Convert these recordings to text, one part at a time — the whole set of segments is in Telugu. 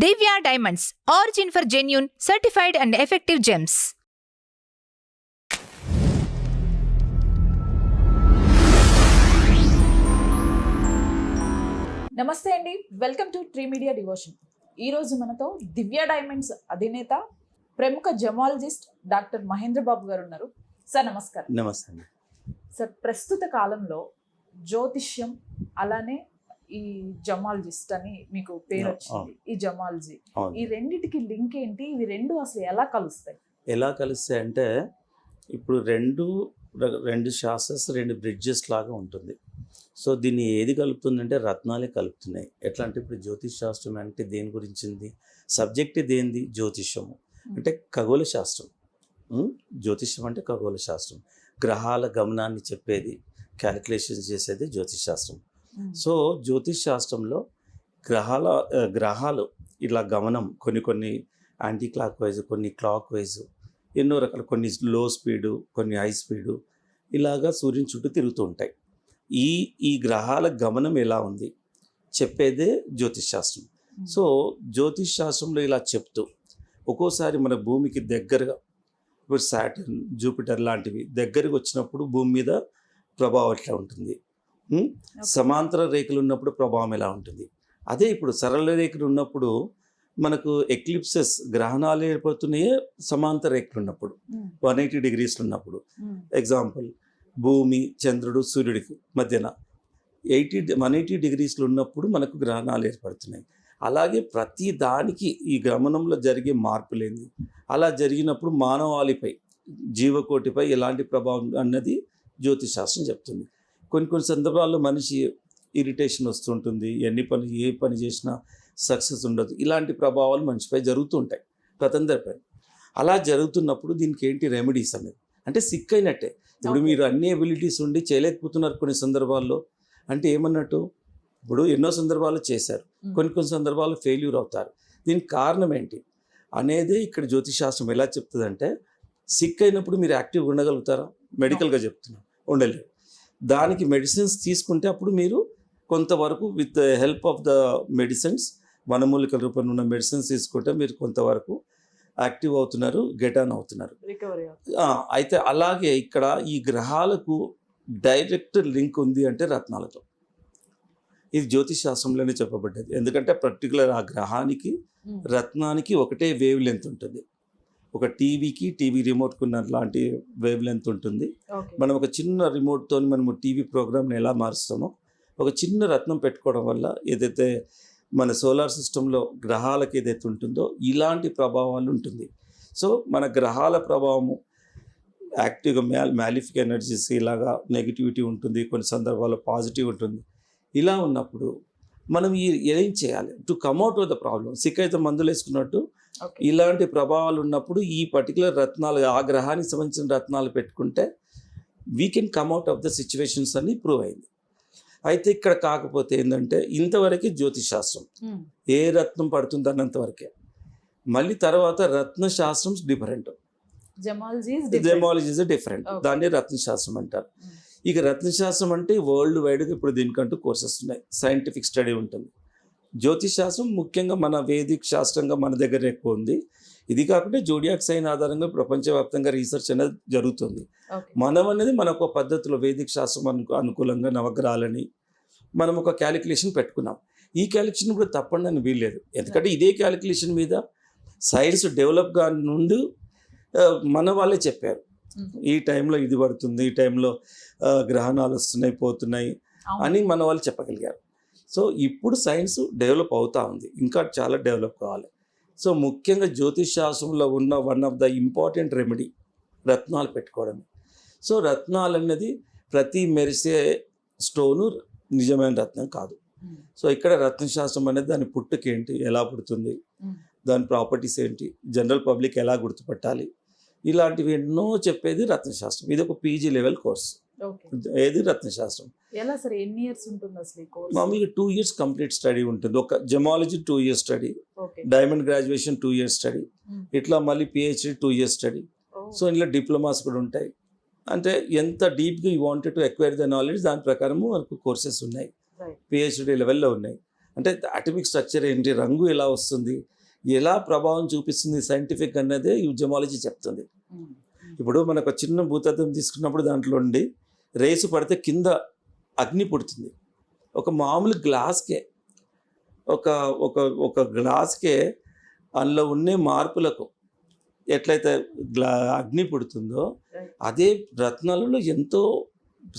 Divya Diamonds, origin for genuine, certified and effective gems. నమస్తే అండి, welcome to tree media devotion. ఈరోజు మనతో దివ్య డైమండ్స్ అధినేత ప్రముఖ జమాలజిస్ట్ డాక్టర్ మహేంద్ర బాబు గారు ఉన్నారు. సార్ నమస్కారం. నమస్తే అండి. సార్, ప్రస్తుత కాలంలో జ్యోతిష్యం అలానే ఈ జమాలజిస్ట్ అని మీకు పేరు వచ్చింది. ఈ జమాలజీ, ఈ రెండిటికి లింక్ ఏంటి? ఇవి రెండు అసలు ఎలా కలుస్తాయి? ఎలా కలుస్తాయి అంటే ఇప్పుడు రెండు శాస్త్రస్, రెండు బ్రిడ్జెస్ లాగా ఉంటుంది. సో దీన్ని ఏది కలుపుతుందంటే రత్నాలే కలుపుతున్నాయి. ఎట్లా అంటే ఇప్పుడు జ్యోతిష్ శాస్త్రం అంటే దేని గురించింది? సబ్జెక్ట్ దేనిది? జ్యోతిష్యము అంటే ఖగోళ శాస్త్రం. జ్యోతిష్యం అంటే ఖగోళ శాస్త్రం, గ్రహాల గమనాన్ని చెప్పేది, క్యాలిక్యులేషన్స్ చేసేది జ్యోతిష్ శాస్త్రం. సో జ్యోతిష్ శాస్త్రంలో గ్రహాలు ఇలా గమనం కొన్ని యాంటీ క్లాక్ వైజ్, కొన్ని క్లాక్ వైజ్, ఎన్నో రకాల, కొన్ని లో స్పీడు, కొన్ని హై స్పీడు, ఇలాగా సూర్యుని చుట్టూ తిరుగుతూ ఉంటాయి. ఈ గ్రహాల గమనం ఎలా ఉంది చెప్పేదే జ్యోతిష్ శాస్త్రం. సో జ్యోతిష్ శాస్త్రంలో ఇలా చెప్తూ ఒక్కోసారి మన భూమికి దగ్గరగా, ఇప్పుడు సాటర్న్, జూపిటర్ లాంటివి దగ్గరకు వచ్చినప్పుడు భూమి మీద ప్రభావం ఎట్లా ఉంటుంది, సమాంతర రేఖలు ఉన్నప్పుడు ప్రభావం ఎలా ఉంటుంది, అదే ఇప్పుడు సరళ రేఖలు ఉన్నప్పుడు మనకు ఎక్లిప్సెస్, గ్రహణాలు ఏర్పడుతున్నాయే సమాంతర రేఖలు ఉన్నప్పుడు, 180 degrees ఉన్నప్పుడు. ఎగ్జాంపుల్, భూమి, చంద్రుడు, సూర్యుడికి మధ్యన 180 degrees ఉన్నప్పుడు మనకు గ్రహణాలు ఏర్పడుతున్నాయి. అలాగే ప్రతి దానికి ఈ గమనంలో జరిగే మార్పులేంది, అలా జరిగినప్పుడు మానవాళిపై, జీవకోటిపై ఎలాంటి ప్రభావం అన్నది జ్యోతిష్ శాస్త్రం చెప్తుంది. కొన్ని సందర్భాల్లో మనిషి ఇరిటేషన్ వస్తుంటుంది, ఏ పని చేసినా సక్సెస్ ఉండదు. ఇలాంటి ప్రభావాలు మనిషిపై జరుగుతుంటాయి, ప్రతందరిపై. అలా జరుగుతున్నప్పుడు దీనికి ఏంటి రెమెడీస్ అనేది? అంటే సిక్ అయినట్టే. ఇప్పుడు మీరు అన్ని ఎబిలిటీస్ ఉండి చేయలేకపోతున్నారు కొన్ని సందర్భాల్లో, అంటే ఏమన్నట్టు? ఇప్పుడు ఎన్నో సందర్భాలు చేశారు, కొన్ని సందర్భాల్లో ఫెయిల్యూర్ అవుతారు. దీనికి కారణం ఏంటి అనేదే ఇక్కడ జ్యోతిష్ శాస్త్రం ఎలా చెప్తుందంటే, సిక్ అయినప్పుడు మీరు యాక్టివ్గా ఉండగలుగుతారా? మెడికల్గా చెప్తున్నాం, ఉండలేరు. దానికి మెడిసిన్స్ తీసుకుంటే అప్పుడు మీరు కొంతవరకు with help of the medicines, వనమూలికల రూపంలో ఉన్న మెడిసిన్స్ తీసుకుంటే మీరు కొంతవరకు యాక్టివ్ అవుతున్నారు, గెట్ ఆన్ అవుతున్నారు. అయితే అలాగే ఇక్కడ ఈ గ్రహాలకు డైరెక్ట్ లింక్ ఉంది అంటే రత్నాలతో. ఇది జ్యోతిష్ శాస్త్రంలోనే చెప్పబడ్డది. ఎందుకంటే పర్టికులర్ ఆ గ్రహానికి, రత్నానికి ఒకటే వేవ్ లెంత్ ఉంటుంది. ఒక టీవీ రిమోట్కి ఉన్న లాంటి వేవ్ లెంత్ ఉంటుంది. మనం ఒక చిన్న రిమోట్తో మనము టీవీ ప్రోగ్రామ్ని ఎలా మారుస్తామో, ఒక చిన్న రత్నం పెట్టుకోవడం వల్ల ఏదైతే మన సోలార్ సిస్టంలో గ్రహాలకు ఏదైతే ఉంటుందో ఇలాంటి ప్రభావాలు ఉంటుంది. సో మన గ్రహాల ప్రభావము యాక్టివ్గా మ్యాలిఫిక్ ఎనర్జీస్, ఇలాగా నెగిటివిటీ ఉంటుంది, కొన్ని సందర్భాల్లో పాజిటివ్ ఉంటుంది. ఇలా ఉన్నప్పుడు మనం ఏం చేయాలి to come out of the problem? Sick అయితే మందులు వేసుకున్నట్టు ఇలాంటి ప్రభావాలు ఉన్నప్పుడు ఈ పర్టికులర్ రత్నాలు, ఆ గ్రహానికి సంబంధించిన రత్నాలు పెట్టుకుంటే we can కమ్అట్ of the situations అని ప్రూవ్ అయింది. అయితే ఇక్కడ కాకపోతే ఏంటంటే ఇంతవరకే జ్యోతిష్ శాస్త్రం, ఏ రత్నం పడుతుంది అన్నంతవరకే. మళ్ళీ తర్వాత రత్న శాస్త్రం డిఫరెంట్, జమాలజీ ఇస్ డిఫరెంట్. దాన్ని రత్నశాస్త్రం అంటారు. ఇక రత్నశాస్త్రం అంటే వరల్డ్ వైడ్గా ఇప్పుడు దీనికంటూ కోర్సెస్ ఉన్నాయి, సైంటిఫిక్ స్టడీ ఉంటుంది. జ్యోతిష్ శాస్త్రం ముఖ్యంగా మన వేదిక్ శాస్త్రంగా మన దగ్గర ఎక్కువ ఉంది. ఇది కాకుండా జోడియాక్ సైన్ ఆధారంగా ప్రపంచవ్యాప్తంగా రీసెర్చ్ అనేది జరుగుతుంది. మనం అనేది మన ఒక పద్ధతిలో వేదిక్ శాస్త్రం అనుకూలంగా నవగ్రహాలని మనం ఒక క్యాలిక్యులేషన్ పెట్టుకున్నాం. ఈ క్యాలిక్యులేషన్ కూడా తప్పండి అని వీల్లేదు, ఎందుకంటే ఇదే క్యాలిక్యులేషన్ మీద సైన్స్ డెవలప్గా నుండి మన వాళ్ళే చెప్పారు. ఈ టైంలో ఇది పడుతుంది, ఈ టైంలో గ్రహణాలు వస్తున్నాయి, పోతున్నాయి అని మన వాళ్ళు చెప్పగలిగారు. సో ఇప్పుడు సైన్స్ డెవలప్ అవుతూ ఉంది, ఇంకా చాలా డెవలప్ కావాలి. సో ముఖ్యంగా జ్యోతిష్ శాస్త్రంలో ఉన్న one of the important remedy రత్నాలు పెట్టుకోవడం. సో రత్నాలు అన్నది ప్రతి మెరిసే స్టోను నిజమైన రత్నం కాదు. సో ఇక్కడ రత్నశాస్త్రం అనేది దాని పుట్టుకేంటి, ఎలా పుడుతుంది, దాని ప్రాపర్టీస్ ఏంటి, జనరల్ పబ్లిక్ ఎలా గుర్తుపట్టాలి, ఇలాంటివి ఎన్నో చెప్పేది రత్నశాస్త్రం. ఇది ఒక పీజీ లెవెల్ కోర్స్. ఏది రత్నశాస్త్రం. మామూలుగా 2 years కంప్లీట్ స్టడీ ఉంటుంది. ఒక gemmology 2 years study, diamond graduation 2 years study, ఇట్లా మళ్ళీ పిహెచ్డి 2 years స్టడీ. సో ఇందులో డిప్లొమాస్ కూడా ఉంటాయి. అంటే ఎంత డీప్గా you wanted to acquire the knowledge, దాని ప్రకారము మనకు కోర్సెస్ ఉన్నాయి, పిహెచ్డి లెవెల్లో ఉన్నాయి. అంటే అటమిక్ స్ట్రక్చర్ ఏంటి, రంగు ఎలా వస్తుంది, ఎలా ప్రభావం చూపిస్తుంది సైంటిఫిక్ అన్నదే ఈ జమాలజీ చెప్తుంది. ఇప్పుడు మనకు చిన్న భూతత్వం తీసుకున్నప్పుడు దాంట్లో ఉండి రేసు పడితే కింద అగ్ని పుడుతుంది. ఒక మామూలు గ్లాస్కే ఒక ఒక ఒక గ్లాస్కే అందులో ఉండే మార్పులకు ఎట్లయితే అగ్ని పుడుతుందో అదే రత్నాలలో ఎంతో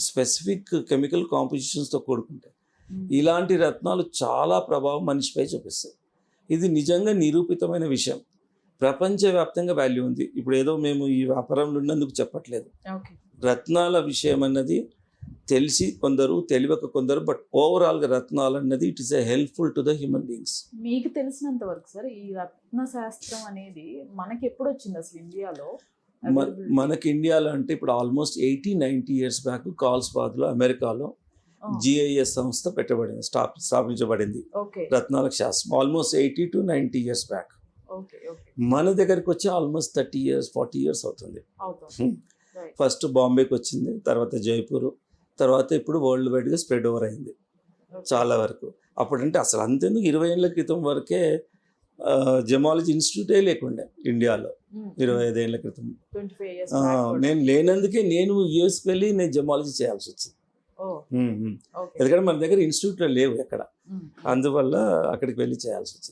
స్పెసిఫిక్ కెమికల్ కాంపోజిషన్స్తో కూడుకుంటాయి. ఇలాంటి రత్నాలు చాలా ప్రభావం మనిషిపై చూపిస్తాయి. ఇది నిజంగా నిరూపితమైన విషయం. ప్రపంచవ్యాప్తంగా వాల్యూ ఉంది. ఇప్పుడు ఏదో మేము ఈ వ్యాపారంలో ఉన్నందుకు చెప్పట్లేదు. రత్నాల విషయం అన్నది తెలిసి కొందరు, తెలియక కొందరు, బట్ ఓవరాల్గా రత్నాలు అన్నది it is a helpful to the human beings. మీకు తెలిసినంత వరకు సార్ ఈ రత్న శాస్త్రం అనేది మనకి ఎప్పుడు వచ్చింది అసలు ఇండియాలో? మనకి ఇండియాలో అంటే ఇప్పుడు ఆల్మోస్ట్ 80-90 ఇయర్స్ బ్యాక్ కాల్స్బాద్లో అమెరికాలో GIS సంస్థ పెట్టబడింది, స్థాపించబడింది రత్నాల శాస్త్రం. Almost 80 to 90 years back. మన దగ్గరికి వచ్చి ఆల్మోస్ట్ 30 years 40 years అవుతుంది. ఫస్ట్ బాంబేకి వచ్చింది, తర్వాత జైపూర్, తర్వాత ఇప్పుడు వరల్డ్ వైడ్గా స్ప్రెడ్ ఓవర్ అయింది చాలా వరకు. అప్పుడంటే అసలు అంతెందుకు 20 ఏళ్ళ క్రితం వరకే జమాలజీ ఇన్స్టిట్యూటే లేకుండే ఇండియాలో. 25 ఏళ్ళ క్రితం నేను లేనందుకే నేను యూఎస్కి వెళ్ళి నేను జమాలజీ చేయాల్సి వచ్చింది. ఎందుకంటే మన దగ్గర ఇన్స్టిట్యూట్లో లేవు ఎక్కడ, అందువల్ల అక్కడికి వెళ్ళి చేయాల్సి వచ్చింది.